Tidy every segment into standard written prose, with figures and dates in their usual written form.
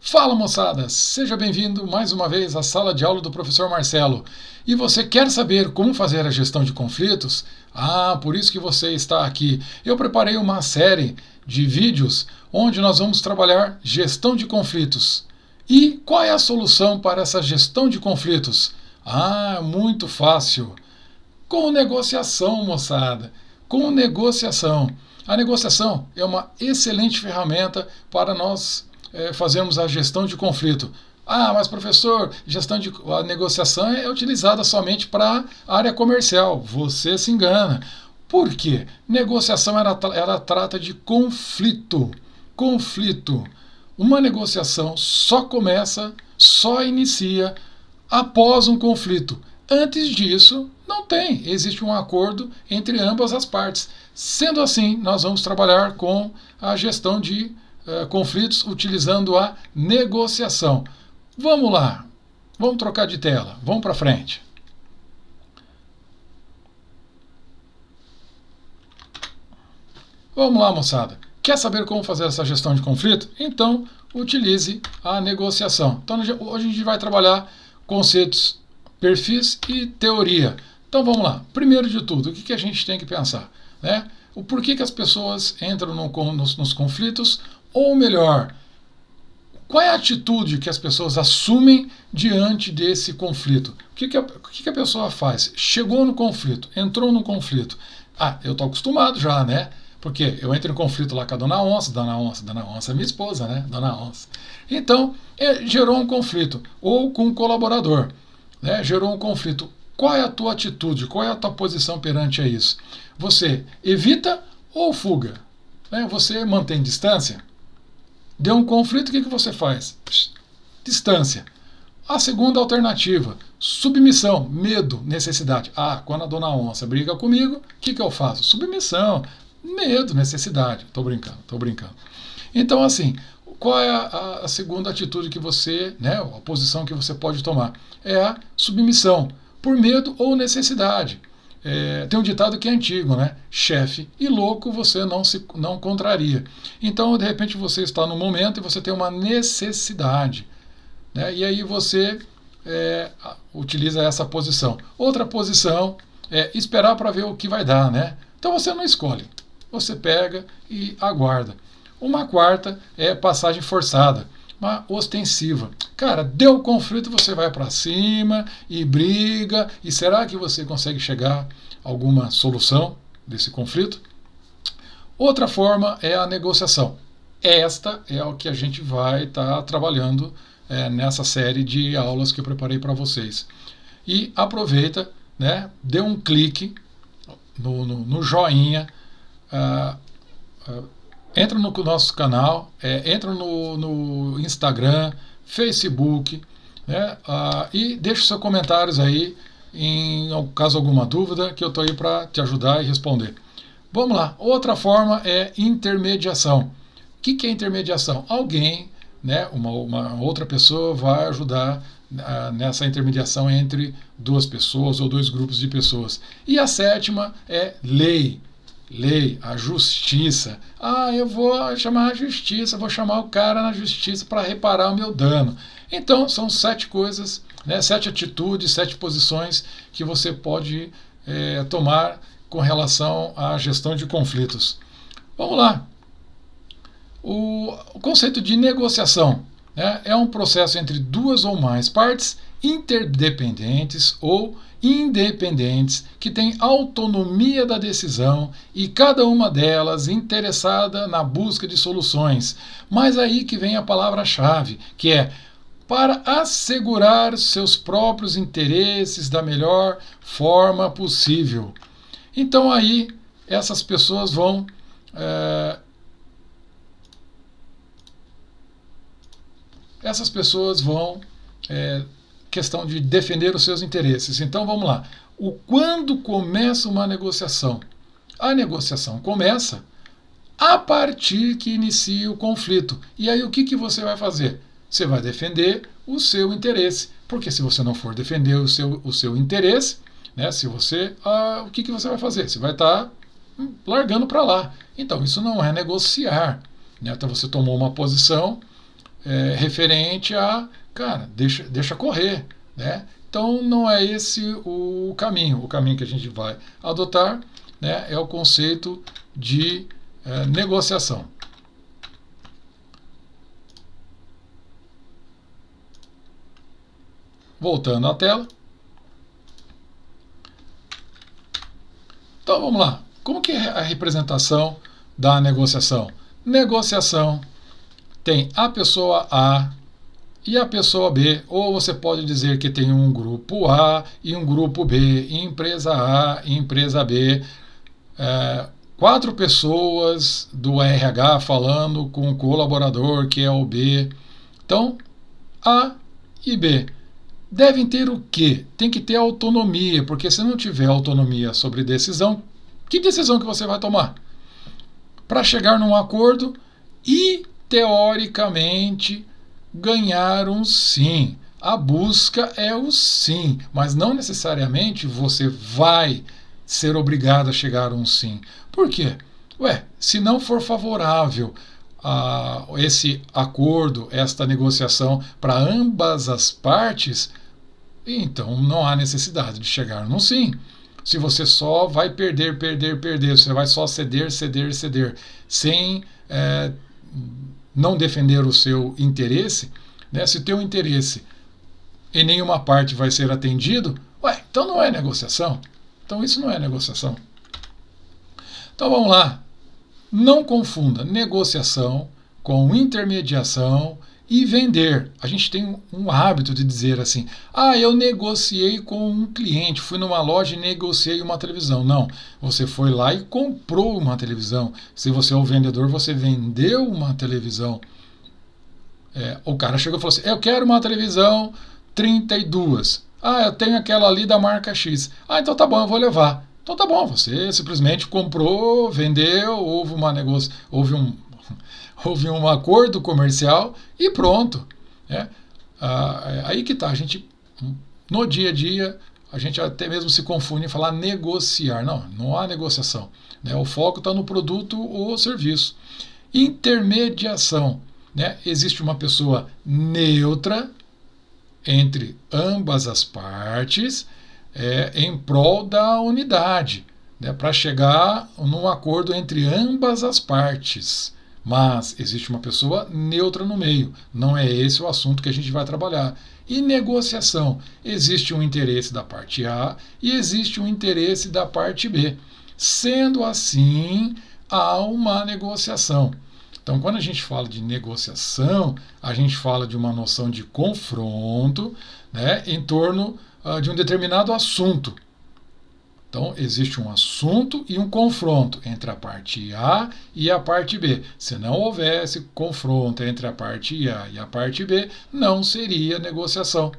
Fala moçada, seja bem-vindo mais uma vez à sala de aula do professor Marcelo. E você quer saber como fazer a gestão de conflitos? Por isso que você está aqui. Eu preparei uma série de vídeos onde nós vamos trabalhar gestão de conflitos. E qual é a solução para essa gestão de conflitos? Muito fácil. Com negociação, moçada. Com negociação. A negociação é uma excelente ferramenta para nós fazermos a gestão de conflito. Mas professor, a negociação é utilizada somente para a área comercial. Você se engana. Por quê? Negociação ela trata de conflito. Conflito. Uma negociação só inicia após um conflito. Antes disso, não tem. Existe um acordo entre ambas as partes. Sendo assim, nós vamos trabalhar com a gestão de conflitos utilizando a negociação. Vamos lá. Vamos trocar de tela. Vamos para frente. Vamos lá, moçada. Quer saber como fazer essa gestão de conflito? Então, utilize a negociação. Então, hoje a gente vai trabalhar conceitos, perfis e teoria. Então, vamos lá. Primeiro de tudo, o que a gente tem que pensar? O porquê que as pessoas entram nos conflitos, ou melhor, qual é a atitude que as pessoas assumem diante desse conflito? O que a pessoa faz? Chegou no conflito, entrou no conflito. Eu estou acostumado já, né? Porque eu entro em conflito lá com a Dona Onça é minha esposa, né? Dona Onça. Então, gerou um conflito, ou com um colaborador, né? Gerou um conflito. Qual é a tua atitude? Qual é a tua posição perante a isso? Você evita ou fuga? Você mantém distância? Deu um conflito, o que você faz? Distância. A segunda alternativa, submissão, medo, necessidade. Quando a Dona Onça briga comigo, o que eu faço? Submissão, medo, necessidade. Tô brincando. Então, assim, qual é a segunda atitude que você, a posição que você pode tomar? É a submissão, por medo ou necessidade. Tem um ditado que é antigo, né? Chefe e louco você não contraria. Então, de repente, você está no momento e você tem uma necessidade, né? E aí você utiliza essa posição. Outra posição é esperar para ver o que vai dar, né? Então você não escolhe. Você pega e aguarda. Uma quarta é passagem forçada, uma ostensiva. Cara, deu conflito, você vai para cima e briga. E será que você consegue chegar a alguma solução desse conflito? Outra forma é a negociação. Esta é o que a gente vai estar trabalhando nessa série de aulas que eu preparei para vocês. E aproveita, dê um clique no joinha, entra no nosso canal, entra no Instagram, Facebook, e deixa os seus comentários aí, em caso alguma dúvida, que eu estou aí para te ajudar e responder. Vamos lá. Outra forma é intermediação. O que é intermediação? Alguém, uma outra pessoa vai ajudar nessa intermediação entre duas pessoas ou dois grupos de pessoas. E a sétima é lei. A justiça. Eu vou chamar a justiça, vou chamar o cara na justiça para reparar o meu dano. Então, são 7 coisas, 7 atitudes, 7 posições que você pode tomar com relação à gestão de conflitos. Vamos lá. O conceito de negociação é um processo entre duas ou mais partes interdependentes ou independentes que têm autonomia da decisão e cada uma delas interessada na busca de soluções. Mas aí que vem a palavra-chave, que é para assegurar seus próprios interesses da melhor forma possível. Então aí essas pessoas vão questão de defender os seus interesses. Então vamos lá. Quando começa uma negociação? A negociação começa a partir que inicia o conflito. E aí o que você vai fazer? Você vai defender o seu interesse. Porque se você não for defender o seu interesse, o que você vai fazer? Você vai estar largando para lá. Então isso não é negociar. Então você tomou uma posição referente a, cara, deixa correr, né? Então não é esse o caminho. O caminho que a gente vai adotar, né, é o conceito de negociação. Voltando à tela. Então vamos lá. Como que é a representação da negociação? Negociação tem a pessoa A e a pessoa B, ou você pode dizer que tem um grupo A e um grupo B, empresa A e empresa B, 4 pessoas do RH falando com o colaborador que é o B. Então, A e B devem ter o quê? Tem que ter autonomia, porque se não tiver autonomia sobre decisão, que decisão que você vai tomar? Para chegar num acordo e, teoricamente, ganhar um sim. A busca é o sim, mas não necessariamente você vai ser obrigado a chegar a um sim. Por quê? Se não for favorável a esse acordo, esta negociação para ambas as partes, então não há necessidade de chegar num sim. Se você só vai perder, você vai só ceder, sem não defender o seu interesse, né? Se o teu interesse em nenhuma parte vai ser atendido, então não é negociação. Então isso não é negociação. Então vamos lá. Não confunda negociação com intermediação e vender. A gente tem um hábito de dizer assim: eu negociei com um cliente, fui numa loja e negociei uma televisão. Não, você foi lá e comprou uma televisão. Se você é o vendedor, você vendeu uma televisão. O cara chegou e falou assim: eu quero uma televisão 32. Eu tenho aquela ali da marca X. Então tá bom, eu vou levar. Então tá bom, você simplesmente comprou, vendeu, houve um acordo comercial e pronto. Aí que tá, a gente, no dia a dia, a gente até mesmo se confunde em falar negociar. Não há negociação. O foco está no produto ou serviço. Intermediação. Existe uma pessoa neutra entre ambas as partes, em prol da unidade, para chegar num acordo entre ambas as partes. Mas existe uma pessoa neutra no meio. Não é esse o assunto que a gente vai trabalhar. E negociação. Existe um interesse da parte A e existe um interesse da parte B. Sendo assim, há uma negociação. Então, quando a gente fala de negociação, a gente fala de uma noção de confronto, em torno de um determinado assunto. Então, existe um assunto e um confronto entre a parte A e a parte B. Se não houvesse confronto entre a parte A e a parte B, não seria negociação.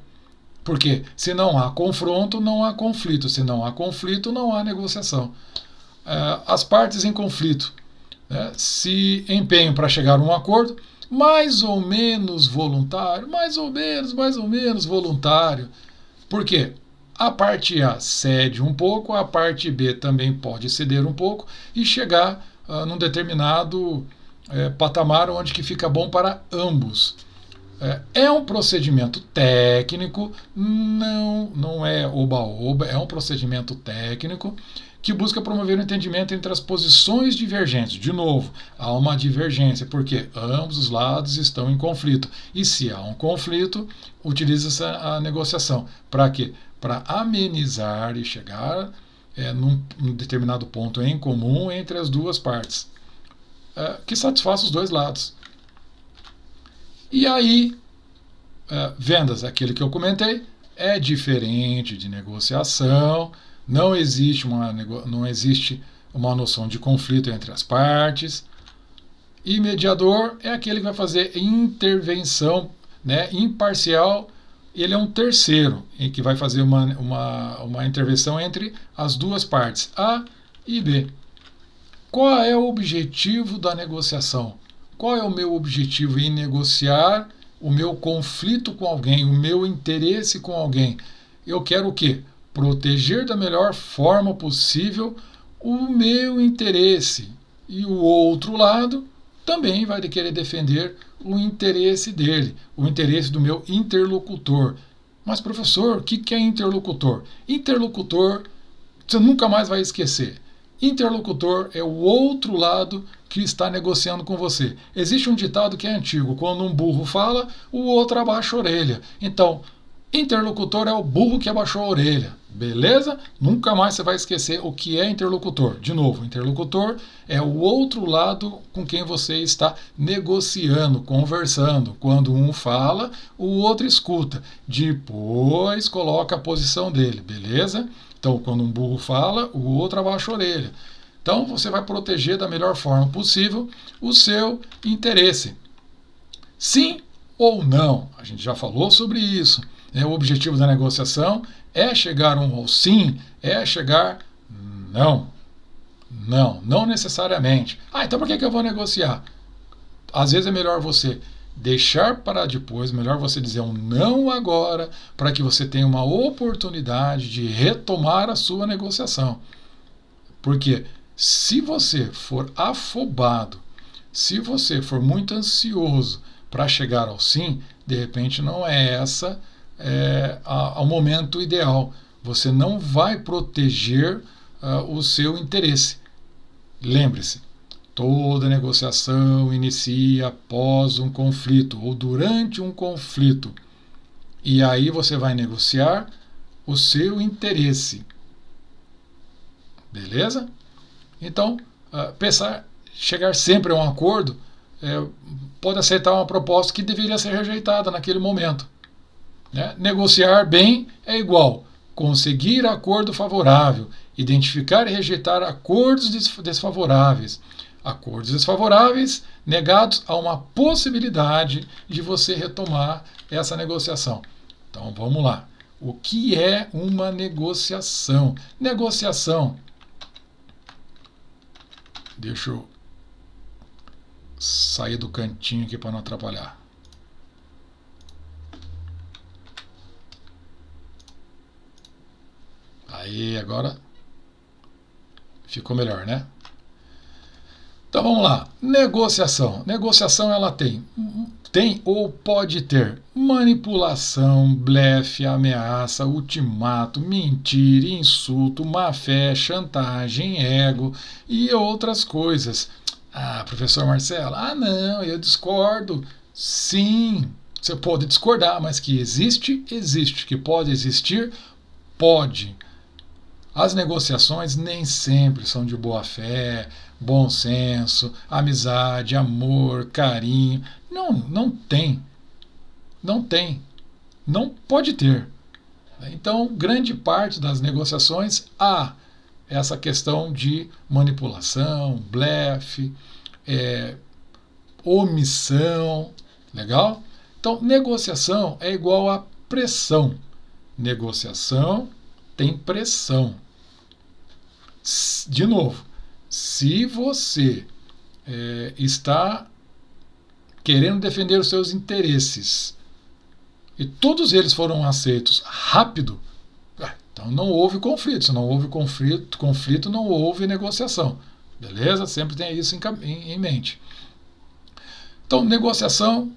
Porque se não há confronto, não há conflito. Se não há conflito, não há negociação. As partes em conflito se empenham para chegar a um acordo, mais ou menos voluntário, mais ou menos voluntário. Por quê? A parte A cede um pouco, a parte B também pode ceder um pouco e chegar num determinado patamar onde que fica bom para ambos. É um procedimento técnico, não é oba-oba, é um procedimento técnico que busca promover o entendimento entre as posições divergentes. De novo, há uma divergência, porque ambos os lados estão em conflito. E se há um conflito, utiliza-se a negociação. Para quê? Para amenizar e chegar num determinado ponto em comum entre as duas partes, que satisfaça os dois lados. E aí, vendas, aquilo que eu comentei, é diferente de negociação. Não existe uma noção de conflito entre as partes. E mediador é aquele que vai fazer intervenção imparcial. Ele é um terceiro em que vai fazer uma intervenção entre as duas partes, A e B. Qual é o objetivo da negociação? Qual é o meu objetivo em negociar o meu conflito com alguém, o meu interesse com alguém? Eu quero o quê? Proteger da melhor forma possível o meu interesse. E o outro lado também vai querer defender o interesse dele, o interesse do meu interlocutor. Mas, professor, o que é interlocutor? Interlocutor, você nunca mais vai esquecer. Interlocutor é o outro lado que está negociando com você. Existe um ditado que é antigo: quando um burro fala, o outro abaixa a orelha. Então, interlocutor é o burro que abaixou a orelha. Beleza? Nunca mais você vai esquecer o que é interlocutor. De novo, interlocutor é o outro lado com quem você está negociando, conversando. Quando um fala, o outro escuta. Depois coloca a posição dele. Beleza? Então, quando um burro fala, o outro abaixa a orelha. Então, você vai proteger da melhor forma possível o seu interesse. Sim ou não? A gente já falou sobre isso. O objetivo da negociação é chegar ao sim, é chegar não. Não necessariamente. Então por que eu vou negociar? Às vezes é melhor você deixar para depois, melhor você dizer um não agora, para que você tenha uma oportunidade de retomar a sua negociação. Porque se você for afobado, se você for muito ansioso para chegar ao sim, de repente não é essa ao momento ideal. Você não vai proteger o seu interesse. Lembre-se, toda negociação inicia após um conflito ou durante um conflito. E aí você vai negociar o seu interesse. Beleza? Então, chegar sempre a um acordo, pode aceitar uma proposta que deveria ser rejeitada naquele momento. Negociar bem é igual conseguir acordo favorável, identificar e rejeitar acordos desfavoráveis. Acordos desfavoráveis negados a uma possibilidade de você retomar essa negociação. Então vamos lá. O que é uma negociação? Negociação. Deixa eu sair do cantinho aqui para não atrapalhar. Aí, agora ficou melhor, né? Então vamos lá. Negociação. Negociação ela tem ou pode ter manipulação, blefe, ameaça, ultimato, mentira, insulto, má-fé, chantagem, ego e outras coisas. Professor Marcelo, não, eu discordo. Sim, você pode discordar, mas que existe, existe. Que pode existir, pode. As negociações nem sempre são de boa fé, bom senso, amizade, amor, carinho. Não tem. Não tem. Não pode ter. Então, grande parte das negociações há essa questão de manipulação, blefe, omissão. Legal? Então, negociação é igual a pressão. Negociação tem pressão. De novo, se você está querendo defender os seus interesses e todos eles foram aceitos rápido, então não houve conflito. Se não houve conflito não houve negociação. Beleza? Sempre tem isso em mente. Então, negociação,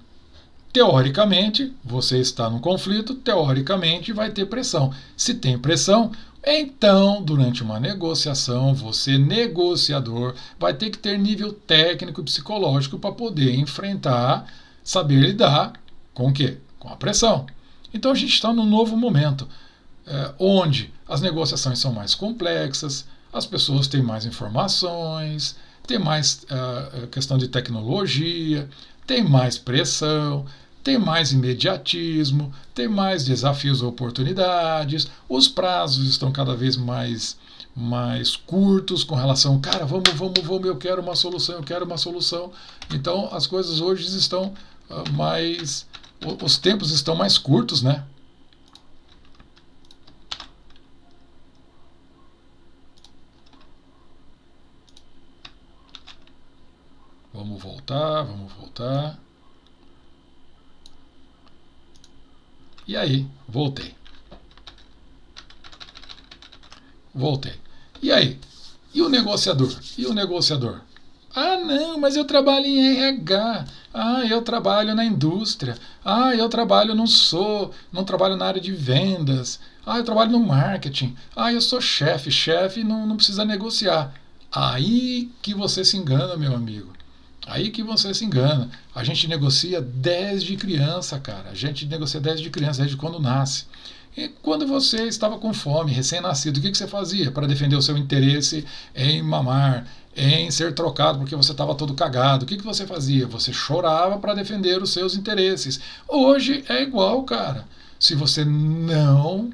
teoricamente, você está num conflito, teoricamente vai ter pressão. Se tem pressão, então, durante uma negociação, você, negociador, vai ter que ter nível técnico e psicológico para poder enfrentar, saber lidar com o quê? Com a pressão. Então, a gente está num novo momento, onde as negociações são mais complexas, as pessoas têm mais informações, tem mais questão de tecnologia, tem mais pressão, tem mais imediatismo, tem mais desafios e oportunidades, os prazos estão cada vez mais curtos com relação, cara, vamos, eu quero uma solução. Então as coisas hoje estão os tempos estão mais curtos, né? Vamos voltar. E aí, voltei. E aí? E o negociador? Ah, não, mas eu trabalho em RH. Ah, eu trabalho na indústria. Ah, eu trabalho, não trabalho na área de vendas. Ah, eu trabalho no marketing. Ah, eu sou chefe. Chefe não precisa negociar. Aí que você se engana, meu amigo. Aí que você se engana. A gente negocia desde criança, cara. A gente negocia desde criança, desde quando nasce. E quando você estava com fome, recém-nascido, o que você fazia para defender o seu interesse em mamar, em ser trocado porque você estava todo cagado? O que você fazia? Você chorava para defender os seus interesses. Hoje é igual, cara. Se você não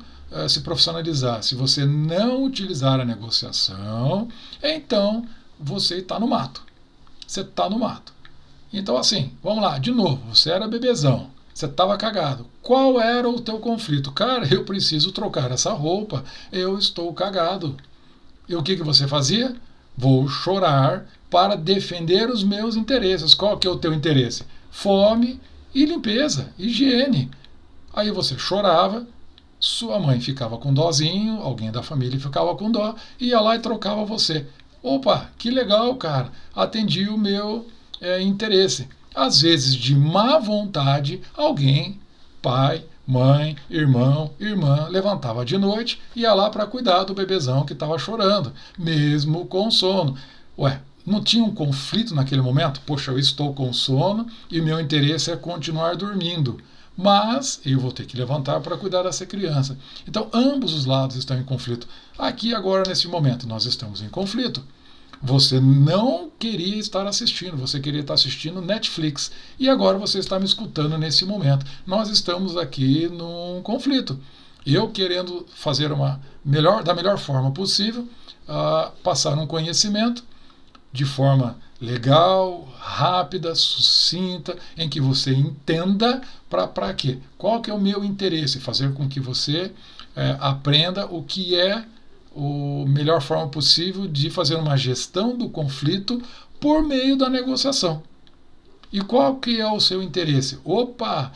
se profissionalizar, se você não utilizar a negociação, então você está no mato. Você está no mato. Então, assim, vamos lá, de novo, você era bebezão, você estava cagado. Qual era o teu conflito? Cara, eu preciso trocar essa roupa, eu estou cagado. E o que você fazia? Vou chorar para defender os meus interesses. Qual que é o teu interesse? Fome e limpeza, higiene. Aí você chorava, sua mãe ficava com dózinho, alguém da família ficava com dó, ia lá e trocava você. Opa, que legal, cara, atendi o meu interesse. Às vezes, de má vontade, alguém, pai, mãe, irmão, irmã, levantava de noite e ia lá para cuidar do bebezão que estava chorando, mesmo com sono. Ué, não tinha um conflito naquele momento? Poxa, eu estou com sono e meu interesse é continuar dormindo. Mas eu vou ter que levantar para cuidar dessa criança. Então, ambos os lados estão em conflito. Aqui, agora, nesse momento, nós estamos em conflito. Você não queria estar assistindo, você queria estar assistindo Netflix. E agora você está me escutando nesse momento. Nós estamos aqui num conflito. Eu querendo fazer da melhor forma possível, passar um conhecimento de forma legal, rápida, sucinta, em que você entenda para quê? Qual que é o meu interesse? Fazer com que você aprenda o que é a melhor forma possível de fazer uma gestão do conflito por meio da negociação. E qual que é o seu interesse? Opa,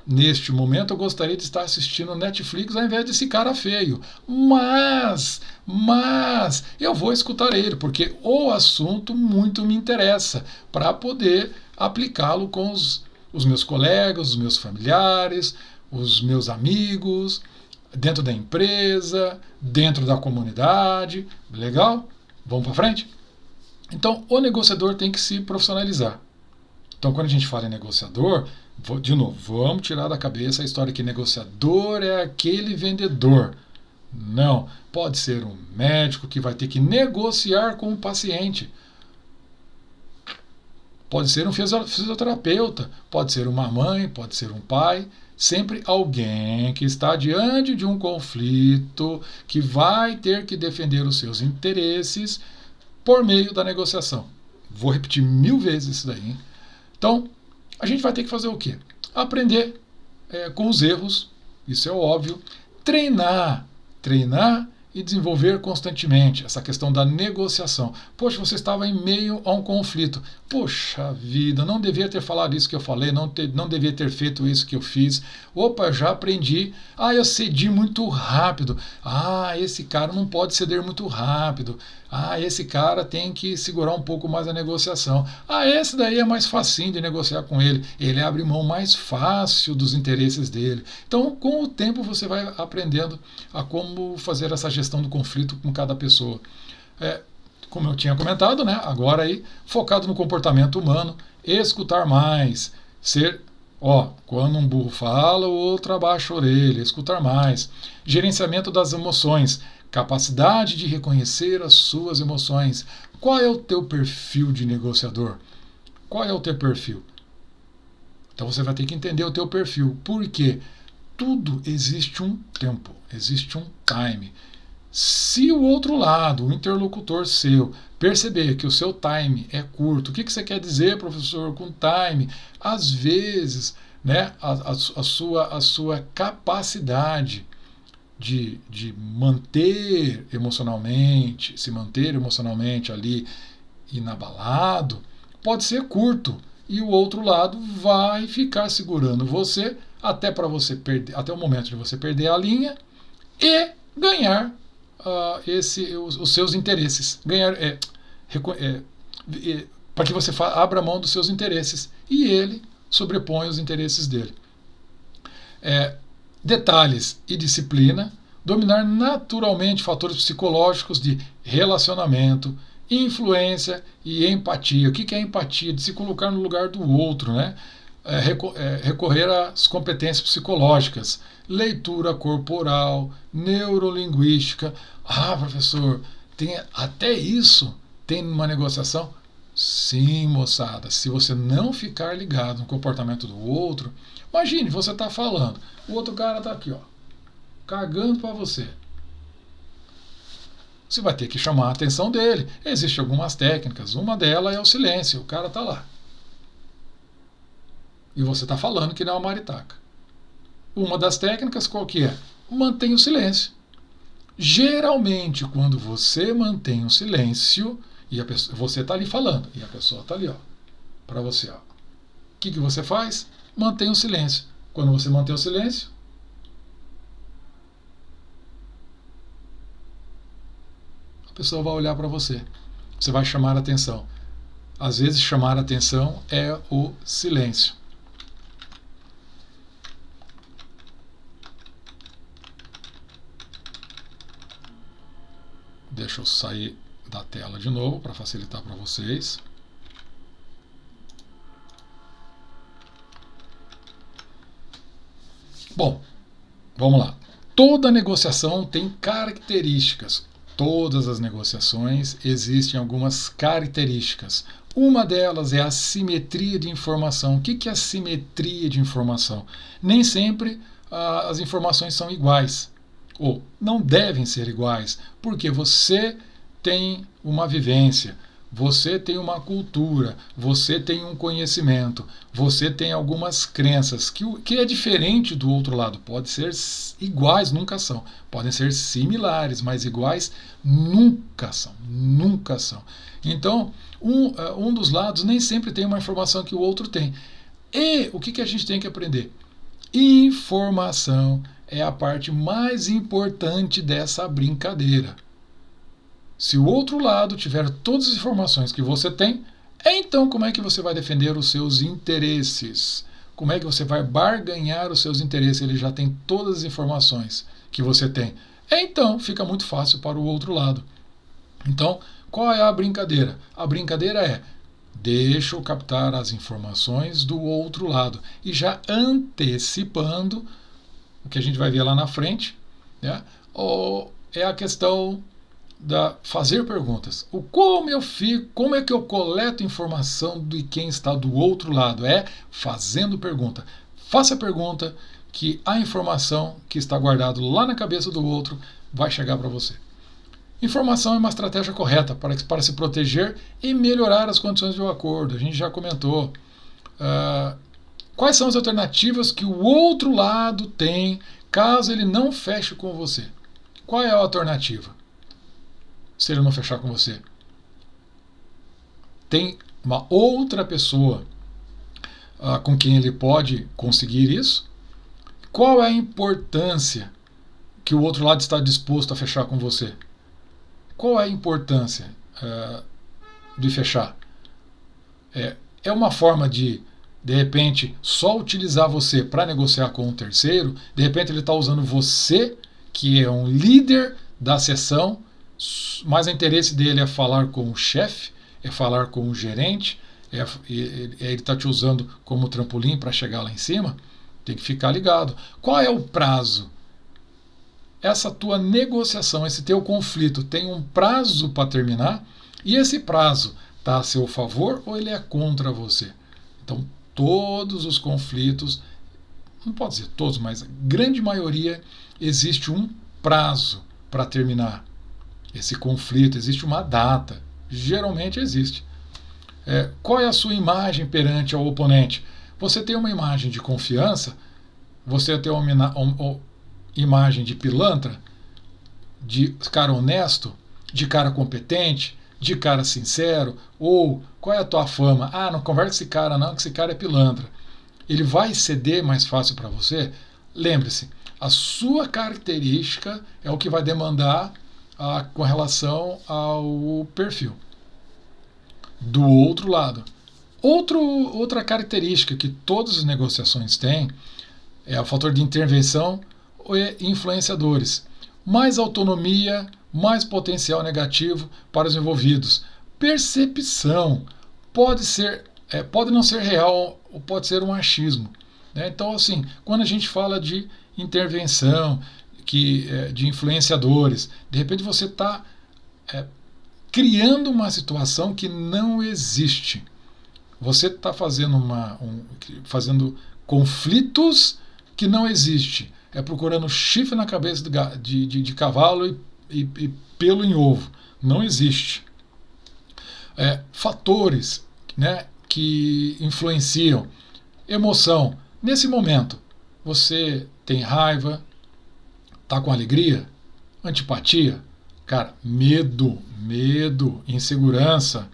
neste momento, eu gostaria de estar assistindo Netflix ao invés desse cara feio. Mas, eu vou escutar ele, porque o assunto muito me interessa, para poder aplicá-lo com os meus colegas, os meus familiares, os meus amigos, dentro da empresa, dentro da comunidade. Legal? Vamos para frente? Então, o negociador tem que se profissionalizar. Então, quando a gente fala em negociador, de novo, vamos tirar da cabeça a história que negociador é aquele vendedor. Não, pode ser um médico que vai ter que negociar com o paciente. Pode ser um fisioterapeuta, pode ser uma mãe, pode ser um pai. Sempre alguém que está diante de um conflito, que vai ter que defender os seus interesses por meio da negociação. Vou repetir 1000 vezes isso daí, hein? Então, a gente vai ter que fazer o quê? Aprender com os erros, isso é óbvio. Treinar e desenvolver constantemente essa questão da negociação. Poxa, você estava em meio a um conflito. Poxa vida, não devia ter falado isso que eu falei, não devia ter feito isso que eu fiz. Opa, já aprendi. Ah, eu cedi muito rápido. Ah, esse cara não pode ceder muito rápido. Ah, esse cara tem que segurar um pouco mais a negociação. Ah, esse daí é mais facinho de negociar com ele. Ele abre mão mais fácil dos interesses dele. Então, com o tempo, você vai aprendendo a como fazer essa gestão do conflito com cada pessoa. Como eu tinha comentado, né? Agora aí, focado no comportamento humano, escutar mais, quando um burro fala, o outro abaixa a orelha, escutar mais. Gerenciamento das emoções, capacidade de reconhecer as suas emoções. Qual é o teu perfil de negociador? Qual é o teu perfil? Então você vai ter que entender o teu perfil. Por quê? Tudo existe um tempo, existe um time. Se o outro lado, o interlocutor seu, perceber que o seu time é curto, o que você quer dizer, professor, com time? Às vezes, né, a sua capacidade de se manter emocionalmente ali inabalado, pode ser curto. E o outro lado vai ficar segurando você até o momento de você perder a linha e ganhar os seus interesses. para que você abra mão dos seus interesses e ele sobrepõe os interesses dele. Detalhes e disciplina, dominar naturalmente fatores psicológicos de relacionamento, influência e empatia. O que é empatia? De se colocar no lugar do outro, né? Recorrer às competências psicológicas, leitura corporal, neurolinguística. Ah, professor, tem até isso tem numa negociação? Sim, moçada, se você não ficar ligado no comportamento do outro, imagine, você está falando, o outro cara está aqui, ó, cagando para você. Você vai ter que chamar a atenção dele. Existem algumas técnicas, uma delas é o silêncio, o cara está lá. E você está falando que não é uma maritaca. Uma das técnicas qual que é? Mantenha o silêncio. Geralmente, quando você mantém o silêncio, e você está ali falando, e a pessoa está ali, ó, para você. O que você faz? Mantém o silêncio. Quando você mantém o silêncio, a pessoa vai olhar para você. Você vai chamar a atenção. Às vezes, chamar a atenção é o silêncio. Deixa eu sair da tela de novo para facilitar para vocês. Bom, vamos lá. Toda negociação tem características. Todas as negociações existem algumas características. Uma delas é a simetria de informação. O que é a simetria de informação? Nem sempre as informações são iguais, ou não devem ser iguais, porque você tem uma vivência, você tem uma cultura, você tem um conhecimento, você tem algumas crenças que é diferente do outro lado. Pode ser iguais, nunca são. Podem ser similares, mas iguais nunca são. Nunca são. Então, um dos lados nem sempre tem uma informação que o outro tem. E o que a gente tem que aprender? Informação é a parte mais importante dessa brincadeira. Se o outro lado tiver todas as informações que você tem, então como é que você vai defender os seus interesses? Como é que você vai barganhar os seus interesses? Ele já tem todas as informações que você tem. Então fica muito fácil para o outro lado. Então, qual é a brincadeira? A brincadeira é: deixa eu captar as informações do outro lado. E já antecipando o que a gente vai ver lá na frente, né? É a questão da fazer perguntas. Como é que eu coleto informação de quem está do outro lado? É fazendo pergunta. Faça a pergunta que a informação que está guardada lá na cabeça do outro vai chegar para você. Informação é uma estratégia correta para se proteger e melhorar as condições do acordo. A gente já comentou. Quais são as alternativas que o outro lado tem caso ele não feche com você? Qual é a alternativa? Se ele não fechar com você, tem uma outra pessoa com quem ele pode conseguir isso? Qual é a importância que o outro lado está disposto a fechar com você? Qual é a importância de fechar? É uma forma de repente, só utilizar você para negociar com um terceiro? De repente ele está usando você, que é um líder da sessão, mas o interesse dele é falar com o chefe, é falar com o gerente, ele está te usando como trampolim para chegar lá em cima? Tem que ficar ligado. Qual é o prazo? Essa tua negociação, esse teu conflito tem um prazo para terminar? E esse prazo está a seu favor ou ele é contra você? Então, todos os conflitos, não pode dizer todos, mas a grande maioria, existe um prazo para terminar esse conflito, existe uma data, geralmente existe. Qual é a sua imagem perante ao oponente? Você tem uma imagem de confiança? Você tem uma imagem de pilantra? De cara honesto? De cara competente? De cara sincero? Ou qual é a tua fama? Não conversa com esse cara não, que esse cara é pilantra. Ele vai ceder mais fácil para você? Lembre-se, a sua característica é o que vai demandar com relação ao perfil. do outro lado. Outra característica que todas as negociações têm é o fator de intervenção e influenciadores. Mais autonomia, mais potencial negativo para os envolvidos. Percepção pode não ser real ou pode ser um achismo. Né? Então, assim, quando a gente fala de intervenção, de influenciadores, de repente você está criando uma situação que não existe. Você está fazendo conflitos que não existem. É procurando chifre na cabeça de cavalo e pelo em ovo. Não existe. Fatores, né, que influenciam. Emoção. Nesse momento, você tem raiva, está com alegria, antipatia, cara, medo, insegurança,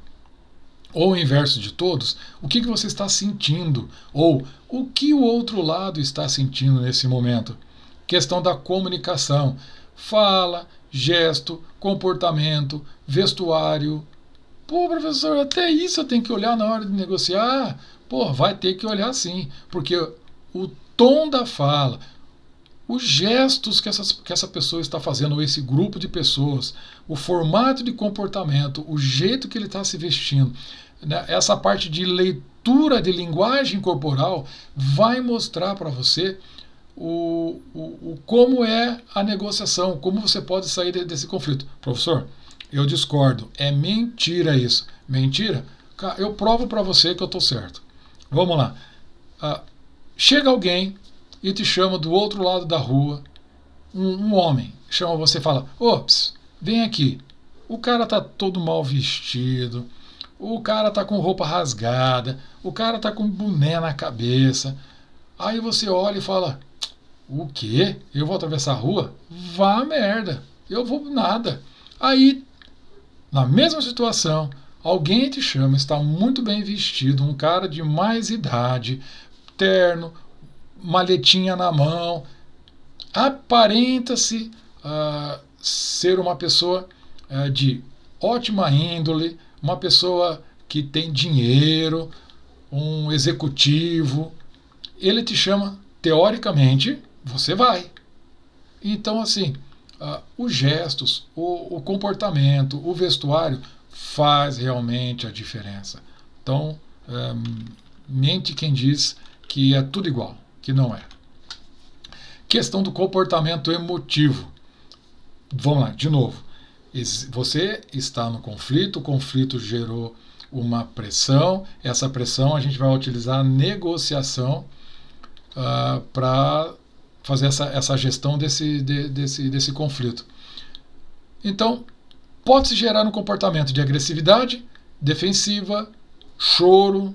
ou o inverso de todos, o que você está sentindo, ou o que o outro lado está sentindo nesse momento. Questão da comunicação, fala, gesto, comportamento, vestuário. Pô, professor, até isso eu tenho que olhar na hora de negociar? Pô, vai ter que olhar sim, porque o tom da fala, os gestos que essa pessoa está fazendo, ou esse grupo de pessoas, o formato de comportamento, o jeito que ele está se vestindo, né, essa parte de leitura de linguagem corporal vai mostrar para você como é a negociação, como você pode sair desse conflito. Professor, eu discordo, é mentira isso. Mentira? Eu provo para você que eu estou certo. Vamos lá. Chega alguém e te chama do outro lado da rua, um homem, chama você e fala, ops, vem aqui. O cara tá todo mal vestido, o cara tá com roupa rasgada, o cara tá com boné na cabeça. Aí você olha e fala, o quê? Eu vou atravessar a rua? Vá merda, eu vou nada. Aí, na mesma situação, alguém te chama, está muito bem vestido, um cara de mais idade, terno, maletinha na mão, aparenta-se ser uma pessoa de ótima índole, uma pessoa que tem dinheiro, um executivo. Ele te chama, teoricamente, você vai. Então, assim, os gestos, o comportamento, o vestuário faz realmente a diferença. Então, mente quem diz que é tudo igual, que não é. Questão do comportamento emotivo. Vamos lá, de novo. Você está no conflito, o conflito gerou uma pressão, essa pressão a gente vai utilizar a negociação para fazer essa gestão desse conflito. Então, pode-se gerar um comportamento de agressividade, defensiva, choro,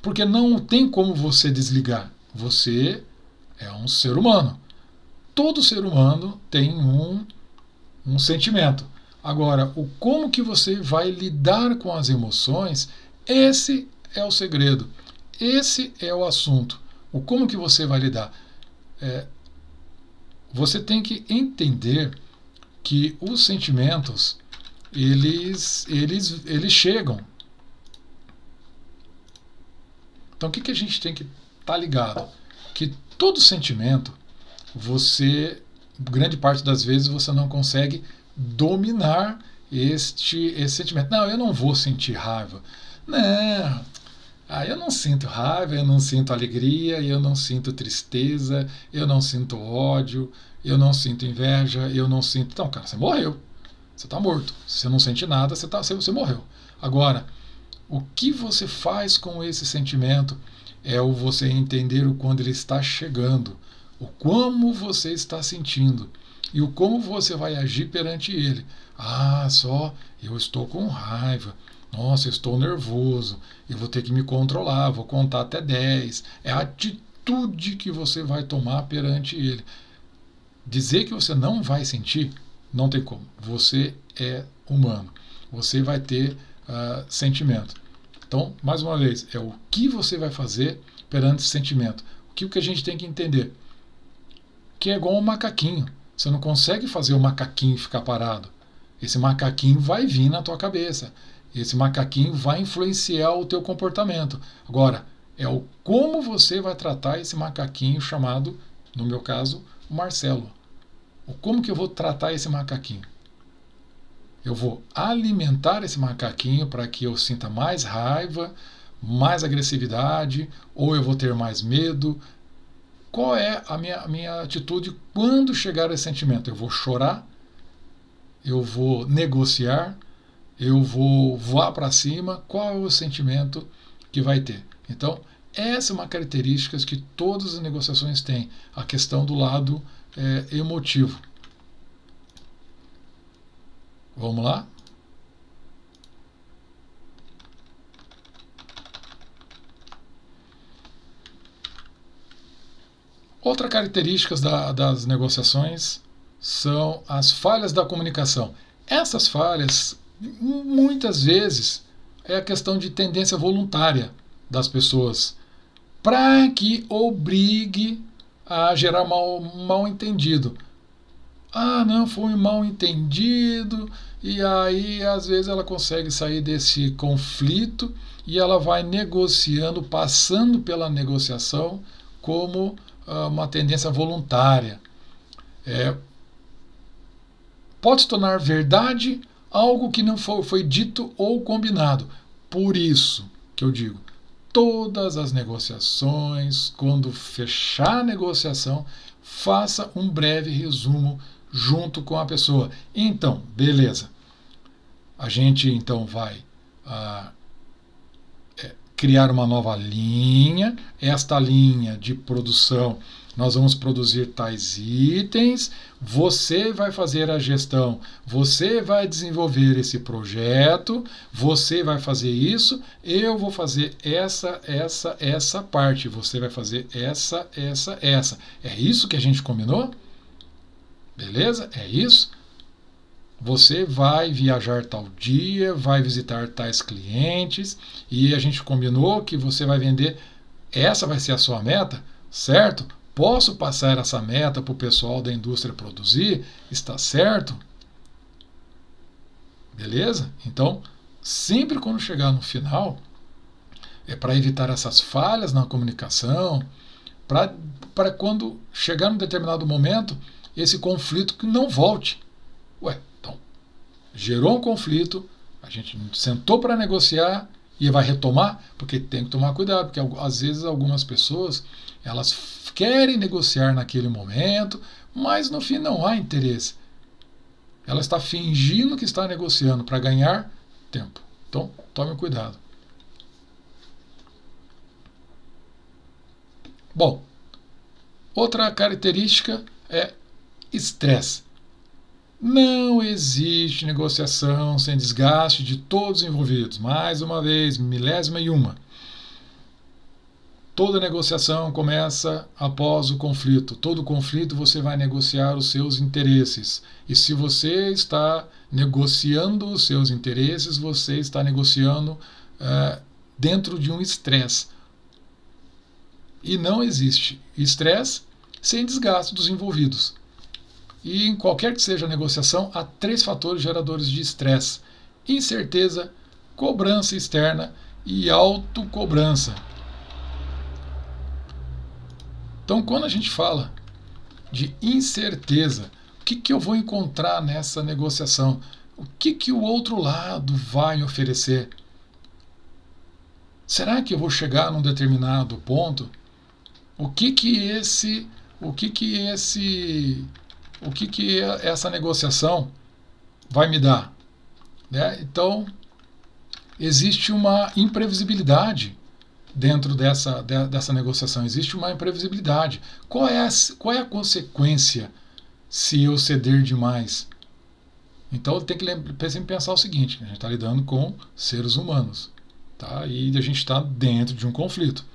porque não tem como você desligar. Você é um ser humano. Todo ser humano tem um sentimento. Agora, como que você vai lidar com as emoções, esse é o segredo. Esse é o assunto. O como que você vai lidar. Você tem que entender que os sentimentos, eles chegam. Então, o que a gente tem que estar ligado? Que todo sentimento, grande parte das vezes, você não consegue dominar esse sentimento. Não, eu não vou sentir raiva. Não, eu não sinto raiva, eu não sinto alegria, eu não sinto tristeza, eu não sinto ódio, eu não sinto inveja, eu não sinto... Então, cara, você morreu. Você está morto. Se você não sente nada, você morreu. Agora, o que você faz com esse sentimento é você entender o quando ele está chegando, o como você está sentindo e o como você vai agir perante ele. Eu estou com raiva, nossa, eu estou nervoso, eu vou ter que me controlar, vou contar até 10. É a atitude que você vai tomar perante ele. Dizer que você não vai sentir, não tem como. Você é humano, você vai ter sentimento. Então, mais uma vez, é o que você vai fazer perante esse sentimento. O que a gente tem que entender? Que é igual um macaquinho. Você não consegue fazer o macaquinho ficar parado. Esse macaquinho vai vir na tua cabeça. Esse macaquinho vai influenciar o teu comportamento. Agora, é o como você vai tratar esse macaquinho chamado, no meu caso, Marcelo. O como que eu vou tratar esse macaquinho? Eu vou alimentar esse macaquinho para que eu sinta mais raiva, mais agressividade, ou eu vou ter mais medo. Qual é a minha atitude quando chegar esse sentimento? Eu vou chorar? Eu vou negociar? Eu vou voar para cima? Qual é o sentimento que vai ter? Então, essa é uma característica que todas as negociações têm, a questão do lado emotivo. Vamos lá? Outra característica das negociações são as falhas da comunicação. Essas falhas, muitas vezes, é a questão de tendência voluntária das pessoas, para que obrigue a gerar mal entendido. Ah, não, foi um mal entendido, e aí às vezes ela consegue sair desse conflito e ela vai negociando, passando pela negociação como uma tendência voluntária. Pode se tornar verdade algo que não foi dito ou combinado. Por isso que eu digo, todas as negociações, quando fechar a negociação, faça um breve resumo junto com a pessoa. Então, beleza. A gente então vai criar uma nova linha. Esta linha de produção, nós vamos produzir tais itens, você vai fazer a gestão, você vai desenvolver esse projeto, você vai fazer isso, eu vou fazer essa parte, você vai fazer essa. É isso que a gente combinou? Beleza? É isso? Você vai viajar tal dia, vai visitar tais clientes e a gente combinou que você vai vender, essa vai ser a sua meta, certo? Posso passar essa meta para o pessoal da indústria produzir? Está certo? Beleza? Então, sempre quando chegar no final, é para evitar essas falhas na comunicação, para quando chegar num determinado momento, esse conflito que não volte. Ué, então, gerou um conflito, a gente sentou para negociar e vai retomar, porque tem que tomar cuidado, porque às vezes algumas pessoas, elas querem negociar naquele momento, mas no fim não há interesse. Ela está fingindo que está negociando para ganhar tempo. Então, tome cuidado. Bom, outra característica é estresse. Não existe negociação sem desgaste de todos os envolvidos. Mais uma vez, milésima e uma. Toda negociação começa após o conflito. Todo conflito você vai negociar os seus interesses. E se você está negociando os seus interesses, você está negociando dentro de um estresse. E não existe estresse sem desgaste dos envolvidos. E em qualquer que seja a negociação, há 3 fatores geradores de estresse: incerteza, cobrança externa e autocobrança. Então, quando a gente fala de incerteza, o que eu vou encontrar nessa negociação? O que o outro lado vai me oferecer? Será que eu vou chegar num determinado ponto? O que essa negociação vai me dar? Né? Então, existe uma imprevisibilidade dentro dessa negociação. Existe uma imprevisibilidade. Qual é a consequência se eu ceder demais? Então, tem que sempre pensar o seguinte: a gente está lidando com seres humanos, tá? E a gente está dentro de um conflito.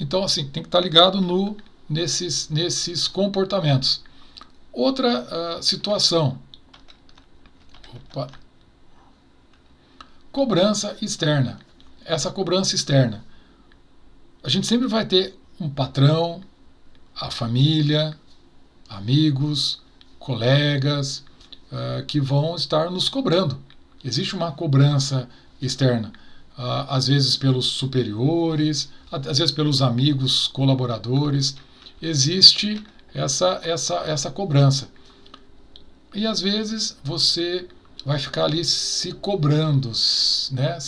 Então, assim, tem que estar ligado nesses comportamentos. Outra situação. Cobrança externa. Essa cobrança externa. A gente sempre vai ter um patrão, a família, amigos, colegas, que vão estar nos cobrando. Existe uma cobrança externa, às vezes pelos superiores, às vezes pelos amigos, colaboradores. Existe essa cobrança. E às vezes você vai ficar ali se cobrando, né?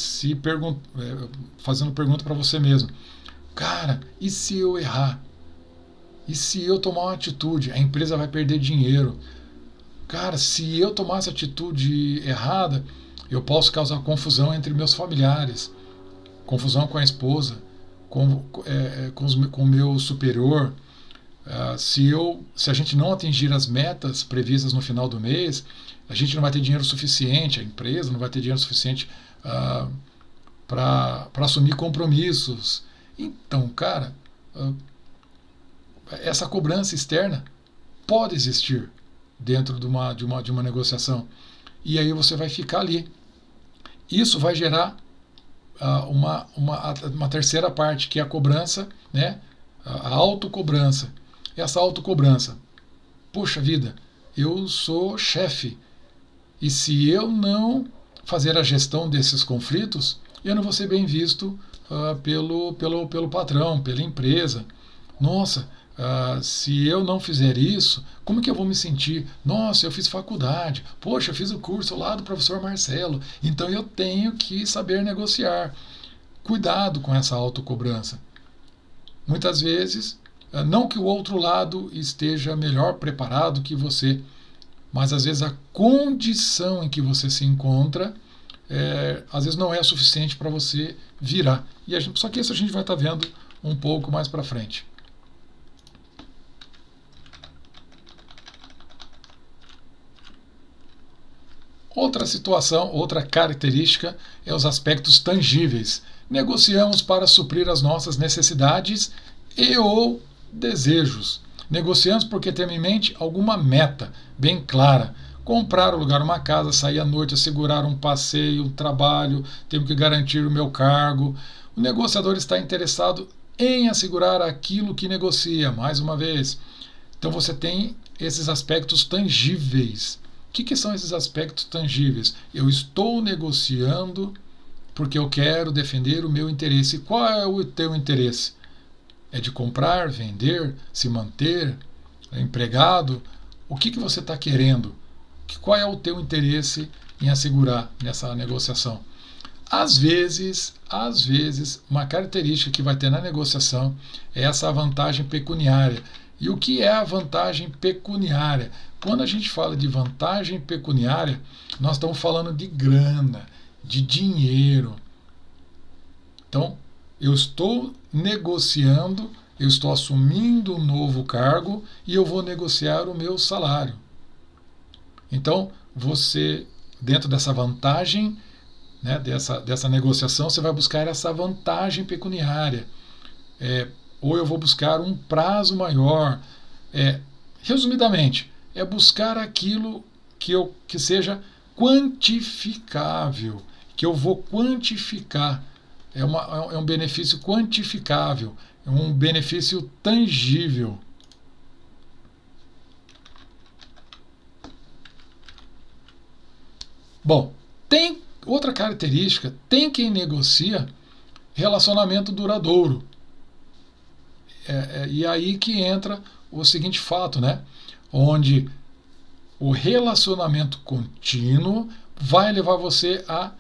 Fazendo pergunta para você mesmo. Cara, e se eu errar? E se eu tomar uma atitude? A empresa vai perder dinheiro. Cara, se eu tomar essa atitude errada, eu posso causar confusão entre meus familiares, confusão com a esposa, com o meu superior. Se a gente não atingir as metas previstas no final do mês, a gente não vai ter dinheiro suficiente, a empresa não vai ter dinheiro suficiente para assumir compromissos. Então, cara, essa cobrança externa pode existir dentro de uma negociação. E aí você vai ficar ali. Isso vai gerar uma terceira parte, que é a cobrança, né? A autocobrança. Essa autocobrança. Poxa vida, eu sou chefe. E se eu não fazer a gestão desses conflitos, eu não vou ser bem visto pelo patrão, pela empresa. Nossa, se eu não fizer isso, como que eu vou me sentir? Nossa, eu fiz faculdade. Poxa, eu fiz o curso lá do professor Marcelo. Então eu tenho que saber negociar. Cuidado com essa autocobrança. Muitas vezes, não que o outro lado esteja melhor preparado que você, mas às vezes a condição em que você se encontra, às vezes não é suficiente para você virar. Só que isso a gente vai estar vendo um pouco mais para frente. Outra situação, outra característica é os aspectos tangíveis. Negociamos para suprir as nossas necessidades ou desejos. Negociamos porque temos em mente alguma meta bem clara. Comprar, alugar uma casa, sair à noite, assegurar um passeio, um trabalho, temos que garantir o meu cargo. O negociador está interessado em assegurar aquilo que negocia, mais uma vez. Então você tem esses aspectos tangíveis. O que são esses aspectos tangíveis? Eu estou negociando porque eu quero defender o meu interesse. Qual é o teu interesse? É de comprar, vender, se manter, empregado? O que você está querendo? Qual é o teu interesse em assegurar nessa negociação? Às vezes, uma característica que vai ter na negociação é essa vantagem pecuniária. E o que é a vantagem pecuniária? Quando a gente fala de vantagem pecuniária, nós estamos falando de grana, de dinheiro. Então, eu estou negociando, eu estou assumindo um novo cargo e eu vou negociar o meu salário. Então, você, dentro dessa vantagem, né, dessa negociação, você vai buscar essa vantagem pecuniária. Ou eu vou buscar um prazo maior. Resumidamente, é buscar aquilo que seja quantificável, que eu vou quantificar. É um benefício quantificável, é um benefício tangível. Bom, tem outra característica, tem quem negocia relacionamento duradouro. E aí que entra o seguinte fato, né? Onde o relacionamento contínuo vai levar você a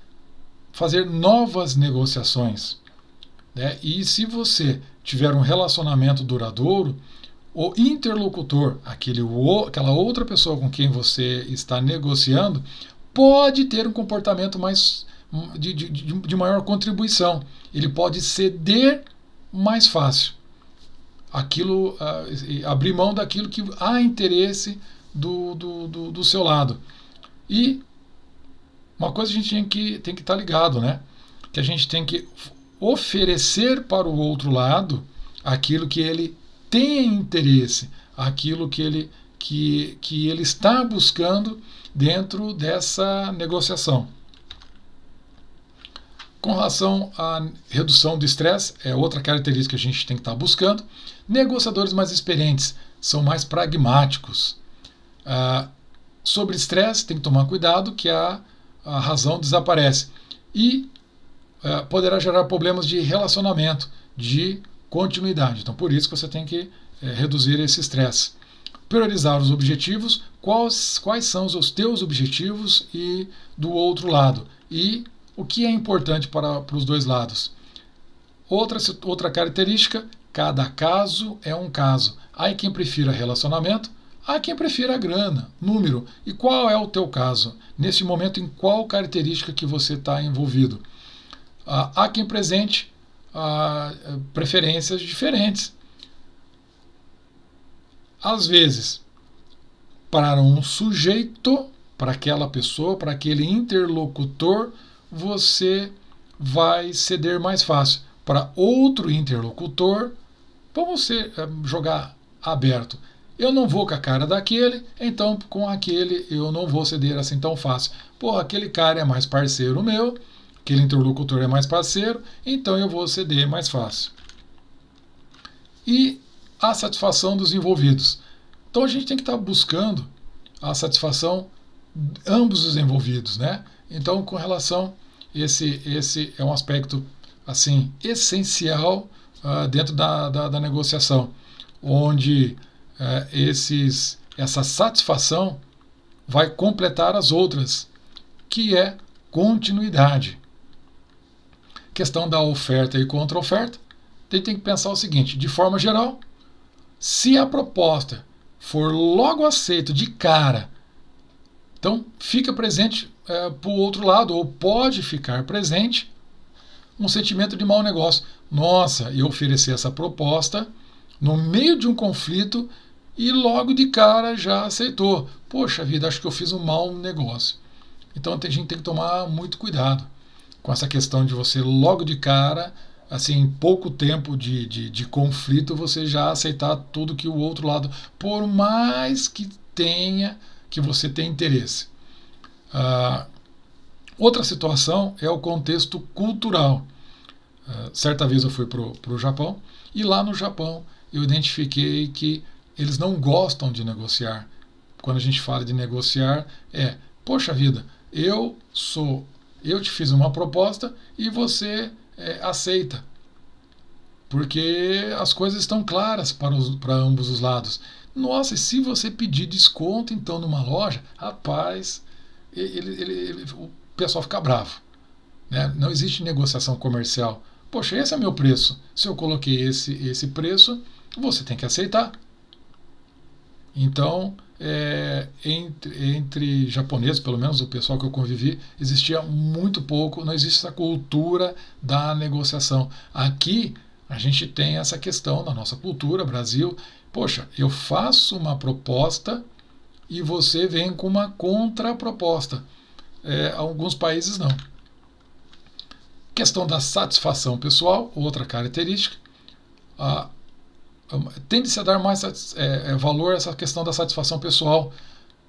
fazer novas negociações, né? E se você tiver um relacionamento duradouro, o interlocutor, aquela outra pessoa com quem você está negociando, pode ter um comportamento de maior contribuição. Ele pode ceder mais fácil. Abrir mão daquilo que há interesse do seu lado. E uma coisa a gente tem que estar ligado, né? Que a gente tem que oferecer para o outro lado aquilo que ele tem interesse, aquilo que ele está buscando dentro dessa negociação. Com relação à redução do estresse, é outra característica que a gente tem que estar buscando. Negociadores mais experientes são mais pragmáticos. Sobre estresse, tem que tomar cuidado que a razão desaparece. E poderá gerar problemas de relacionamento, de continuidade. Então, por isso que você tem que reduzir esse estresse. Priorizar os objetivos, quais são os teus objetivos e do outro lado. E o que é importante para os dois lados. Outra característica, cada caso é um caso. Há quem prefira relacionamento, há quem prefira grana, número. E qual é o teu caso? Neste momento, em qual característica que você está envolvido? Há quem presente preferências diferentes. Às vezes, para um sujeito, para aquela pessoa, para aquele interlocutor, você vai ceder mais fácil. Para outro interlocutor, vamos jogar aberto. Eu não vou com a cara daquele, então com aquele eu não vou ceder assim tão fácil. Pô, aquele cara é mais parceiro meu, aquele interlocutor é mais parceiro, então eu vou ceder mais fácil. E a satisfação dos envolvidos. Então a gente tem que estar buscando a satisfação de ambos os envolvidos, né? Então, com relação esse é um aspecto assim essencial dentro da negociação, onde essa satisfação vai completar as outras, que é continuidade. Questão da oferta e contra-oferta, tem que pensar o seguinte, de forma geral, se a proposta for logo aceita de cara, então fica presente para o outro lado, ou pode ficar presente um sentimento de mau negócio. Nossa, eu ofereci essa proposta no meio de um conflito e logo de cara já aceitou. Poxa vida, acho que eu fiz um mau negócio. Então a gente tem que tomar muito cuidado com essa questão de você logo de cara, assim, em pouco tempo de conflito, você já aceitar tudo que o outro lado, por mais que você tenha interesse. Outra situação é o contexto cultural. Certa vez eu fui para o Japão e lá no Japão eu identifiquei que eles não gostam de negociar. Quando a gente fala de negociar, poxa vida, eu te fiz uma proposta e você aceita. Porque as coisas estão claras para ambos os lados. Nossa, e se você pedir desconto então numa loja, rapaz, o pessoal fica bravo. Né? Não existe negociação comercial. Poxa, esse é meu preço. Se eu coloquei esse preço, você tem que aceitar. Então, entre japoneses, pelo menos o pessoal que eu convivi, existia muito pouco, não existe essa cultura da negociação. Aqui, a gente tem essa questão na nossa cultura, Brasil. Poxa, eu faço uma proposta e você vem com uma contraproposta. Alguns países não. Questão da satisfação pessoal, outra característica. Tende-se a dar mais valor a essa questão da satisfação pessoal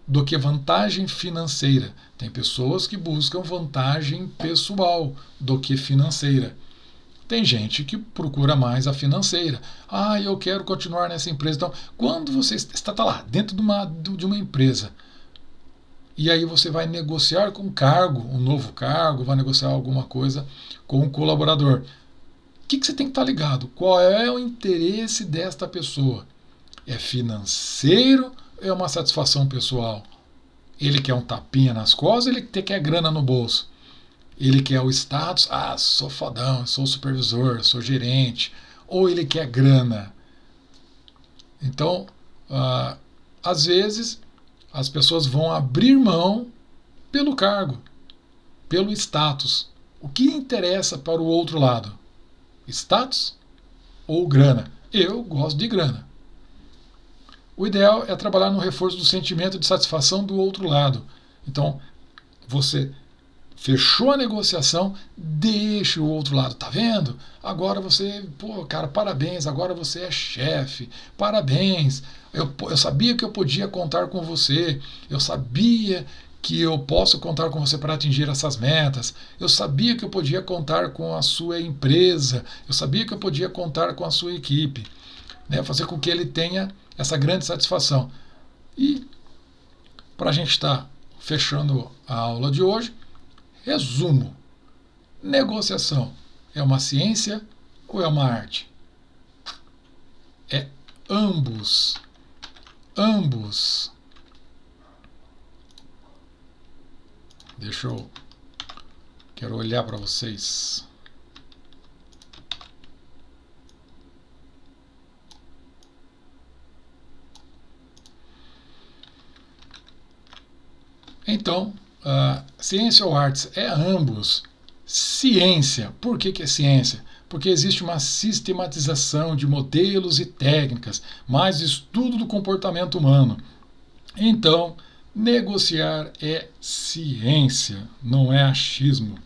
do que vantagem financeira. Tem pessoas que buscam vantagem pessoal do que financeira. Tem gente que procura mais a financeira. Eu quero continuar nessa empresa. Então, quando você está lá dentro de uma empresa e aí você vai negociar com um novo cargo, vai negociar alguma coisa com um colaborador, o que você tem que estar ligado? Qual é o interesse desta pessoa? É financeiro ou é uma satisfação pessoal? Ele quer um tapinha nas costas, ele quer grana no bolso. Ele quer o status, sou fodão, sou supervisor, sou gerente. Ou ele quer grana. Então, às vezes, as pessoas vão abrir mão pelo cargo, pelo status. O que interessa para o outro lado? Status ou grana? Eu gosto de grana. O ideal é trabalhar no reforço do sentimento de satisfação do outro lado. Então, você fechou a negociação, deixa o outro lado, tá vendo? Agora você, cara, parabéns, agora você é chefe, parabéns. Eu sabia que eu podia contar com você, eu sabia que eu posso contar com você para atingir essas metas, eu sabia que eu podia contar com a sua empresa, eu sabia que eu podia contar com a sua equipe, né? Fazer com que ele tenha essa grande satisfação. E para a gente estar fechando a aula de hoje, resumo. Negociação é uma ciência ou é uma arte? É ambos. Ambos. Quero olhar para vocês. Então, ciência ou artes é ambos. Ciência. Por que é ciência? Porque existe uma sistematização de modelos e técnicas, mais estudo do comportamento humano. Então, negociar é ciência, não é achismo.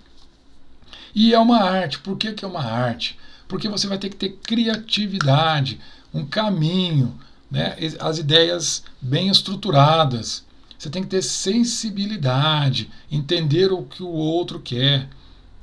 E é uma arte. Por que é uma arte? Porque você vai ter que ter criatividade, um caminho, né? As ideias bem estruturadas. Você tem que ter sensibilidade, entender o que o outro quer,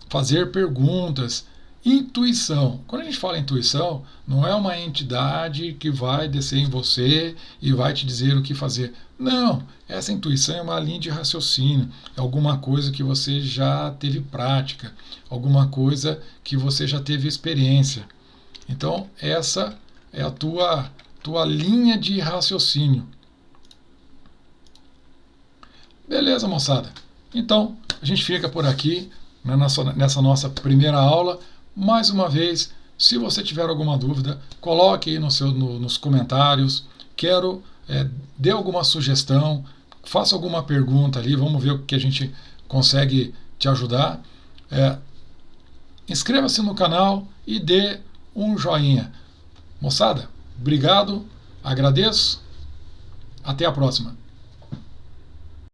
fazer perguntas, intuição. Quando a gente fala intuição, não é uma entidade que vai descer em você e vai te dizer o que fazer. Não, essa intuição é uma linha de raciocínio, é alguma coisa que você já teve prática, alguma coisa que você já teve experiência. Então, essa é a tua linha de raciocínio. Beleza, moçada? Então, a gente fica por aqui, né, nessa nossa primeira aula. Mais uma vez, se você tiver alguma dúvida, coloque aí nos comentários. Dê alguma sugestão, faça alguma pergunta ali, vamos ver o que a gente consegue te ajudar. Inscreva-se no canal e dê um joinha. Moçada, obrigado, agradeço, até a próxima.